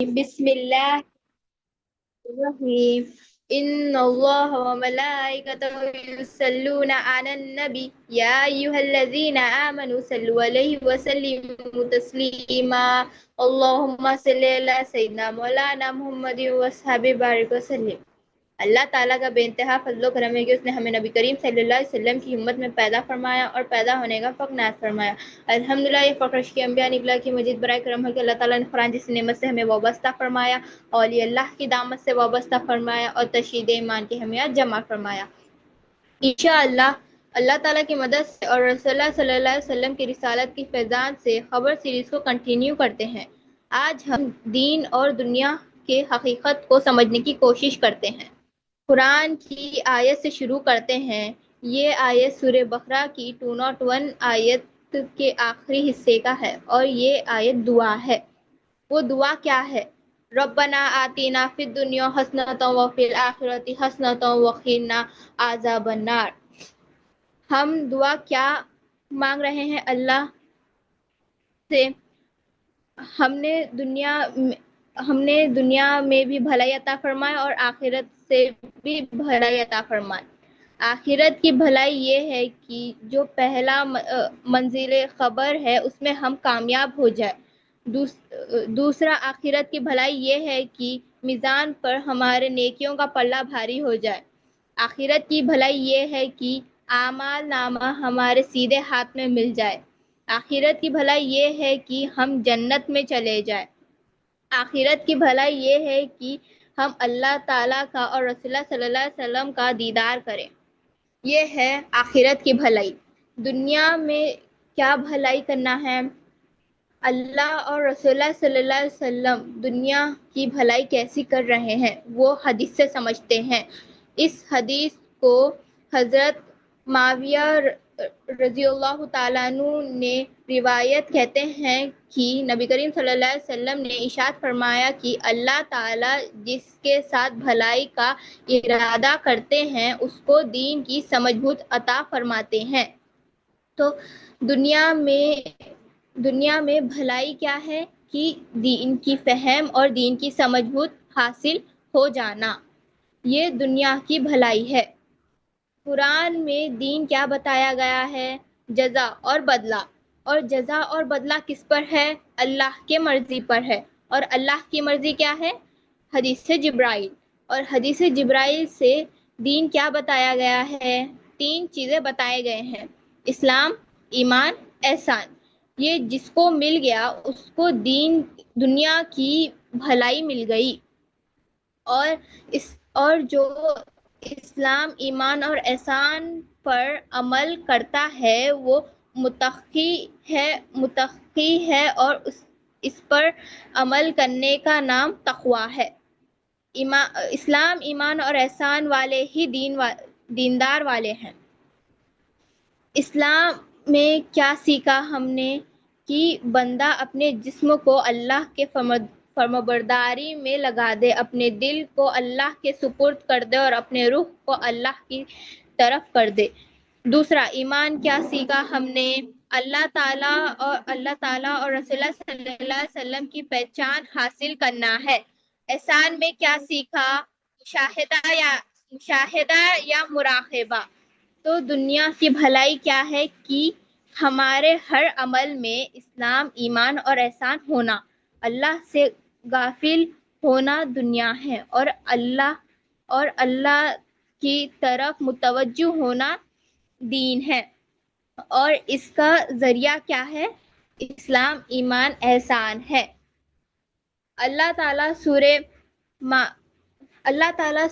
بسم الله الرحيم إن الله وملائكته يصلون على النبي يا أيها الذين آمنوا صلوا عليه وسلموا تسليما اللهم صل على سيدنا مولانا محمد وصحبه بارك وسلم۔ اللہ تعالیٰ کا بے انتہا فضل و کرم ہے کہ اس نے ہمیں نبی کریم صلی اللہ علیہ وسلم کی امت میں پیدا فرمایا اور پیدا ہونے کا فخر ناز فرمایا۔ الحمدللہ، یہ فخر عشق انبیاء نکلا کہ مجید برائے کرم ہے کہ اللہ تعالیٰ نے قرآن جس نعمت سے ہمیں وابستہ فرمایا، اولیاء اللہ کی دامت سے وابستہ فرمایا اور تشہید ایمان کی ہمیت جمع فرمایا۔ انشاءاللہ اللہ تعالیٰ کی مدد سے اور رسول اللہ صلی اللہ علیہ وسلم کی رسالت کی فیضان سے خبر سیریز کو کنٹینیو کرتے ہیں۔ آج ہم دین اور دنیا کے حقیقت کو سمجھنے کی کوشش کرتے ہیں۔ قرآن کی آیت سے شروع کرتے ہیں۔ یہ آیت سورہ بقرہ کی 201 آیت کے آخری حصے کا ہے اور یہ آیت دعا ہے۔ وہ دعا کیا ہے؟ ربنا آتینا فی الدنیا حسنۃ وفی الآخرۃ حسنۃ وقنا عذاب النار۔ ہم دعا کیا مانگ رہے ہیں اللہ سے؟ ہم نے دنیا میں بھی بھلائی عطا فرمائے اور آخرت سے بھی بھلائی عطا فرمائے۔ آخرت کی بھلائی یہ ہے کہ جو پہلا منزل خبر ہے اس میں ہم کامیاب ہو جائے۔ دوسرا آخرت کی بھلائی یہ ہے کہ میزان پر ہمارے نیکیوں کا پلہ بھاری ہو جائے۔ آخرت کی بھلائی یہ ہے کہ اعمال نامہ ہمارے سیدھے ہاتھ میں مل جائے۔ آخرت کی بھلائی یہ ہے کہ ہم جنت میں چلے جائیں۔ آخرت کی بھلائی یہ ہے کہ ہم اللہ تعالیٰ کا اور رسول اللہ صلی اللہ علیہ وسلم کا دیدار کریں۔ یہ ہے آخرت کی بھلائی۔ دنیا میں کیا بھلائی کرنا ہے؟ اللہ اور رسول اللہ صلی اللہ علیہ وسلم دنیا کی بھلائی کیسی کر رہے ہیں وہ حدیث سے سمجھتے ہیں۔ اس حدیث کو حضرت معاویہ رضی اللہ تعالیٰ عنہ نے روایت کہتے ہیں کہ نبی کریم صلی اللہ علیہ وسلم نے ارشاد فرمایا کہ اللہ تعالیٰ جس کے ساتھ بھلائی کا ارادہ کرتے ہیں اس کو دین کی سمجھ بوجھ عطا فرماتے ہیں۔ تو دنیا میں بھلائی کیا ہے؟ کہ دین کی فہم اور دین کی سمجھ بوجھ حاصل ہو جانا، یہ دنیا کی بھلائی ہے۔ قرآن میں دین کیا بتایا گیا ہے؟ جزا اور بدلہ۔ اور جزا اور بدلہ کس پر ہے؟ اللہ کے مرضی پر ہے۔ اور اللہ کی مرضی کیا ہے؟ حدیث جبرائیل۔ اور حدیث جبرائیل سے دین کیا بتایا گیا ہے؟ 3 چیزیں بتائے گئے ہیں: اسلام، ایمان، احسان۔ یہ جس کو مل گیا اس کو دنیا کی بھلائی مل گئی۔ اور جو اسلام، ایمان اور احسان پر عمل کرتا ہے وہ متقی ہے اور اس پر عمل کرنے کا نام تقویٰ ہے۔ اسلام، ایمان اور احسان والے ہی دیندار والے ہیں۔ اسلام میں کیا سیکھا ہم نے؟ کہ بندہ اپنے جسم کو اللہ کے فرمانبرداری میں لگا دے، اپنے دل کو اللہ کے سپرد کر دے اور اپنے روح کو اللہ کی طرف کر دے۔ دوسرا ایمان کیا سیکھا ہم نے؟ اللہ تعالیٰ اور رسول اللہ صلی اللہ علیہ وسلم کی پہچان حاصل کرنا ہے۔ احسان میں کیا سیکھا؟ مشاہدہ یا مراقبہ۔ تو دنیا کی بھلائی کیا ہے؟ کہ ہمارے ہر عمل میں اسلام، ایمان اور احسان ہونا، اللہ سے غافل ہونا دنیا ہے، اور اللہ کی طرف متوجہ ہونا دین ہے۔ اور اس کا ذریعہ کیا ہے؟ اسلام، ایمان، احسان ہے۔ اللہ تعالیٰ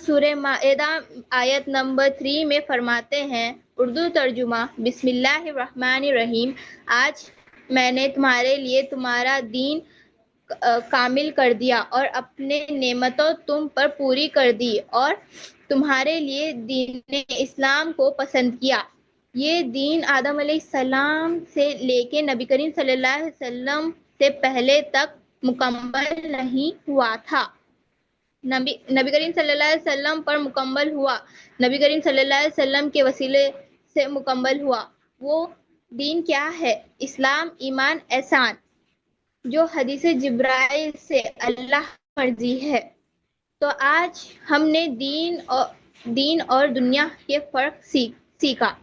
سورہ مائدہ آیت نمبر 3 میں فرماتے ہیں، اردو ترجمہ: بسم اللہ الرحمن الرحیم۔ آج میں نے تمہارے لیے تمہارا دین کامل کر دیا اور اپنے نعمتوں تم پر پوری کر دی اور تمہارے لیے دین اسلام کو پسند کیا۔ یہ دین آدم علیہ السلام سے لے کے نبی کریم صلی اللہ علیہ وسلم سے پہلے تک مکمل نہیں ہوا تھا۔ نبی کریم صلی اللہ علیہ وسلم پر مکمل ہوا، نبی کریم صلی اللہ علیہ وسلم کے وسیلے سے مکمل ہوا۔ وہ دین کیا ہے؟ اسلام، ایمان، احسان، جو حدیث جبرائیل سے اللہ مرضی ہے۔ تو آج ہم نے دین اور دنیا کے فرق سیکھا۔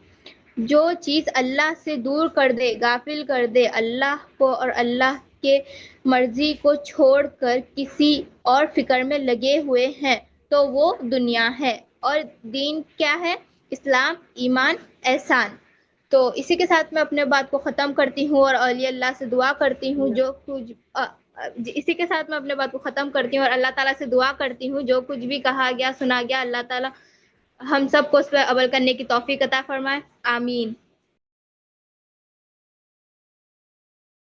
جو چیز اللہ سے دور کر دے، غافل کر دے اللہ کو اور اللہ کے مرضی کو چھوڑ کر کسی اور فکر میں لگے ہوئے ہیں تو وہ دنیا ہے۔ اور دین کیا ہے؟ اسلام، ایمان، احسان۔ تو اسی کے ساتھ میں اپنے بات کو ختم کرتی ہوں اور اولیاء اللہ سے دعا کرتی ہوں اسی کے ساتھ میں اپنے بات کو ختم کرتی ہوں اور اللہ تعالیٰ سے دعا کرتی ہوں جو کچھ بھی کہا گیا، سنا گیا، اللہ تعالیٰ ہم سب کو اس پہ عمل کرنے کی توفیق عطا فرمائے، آمین۔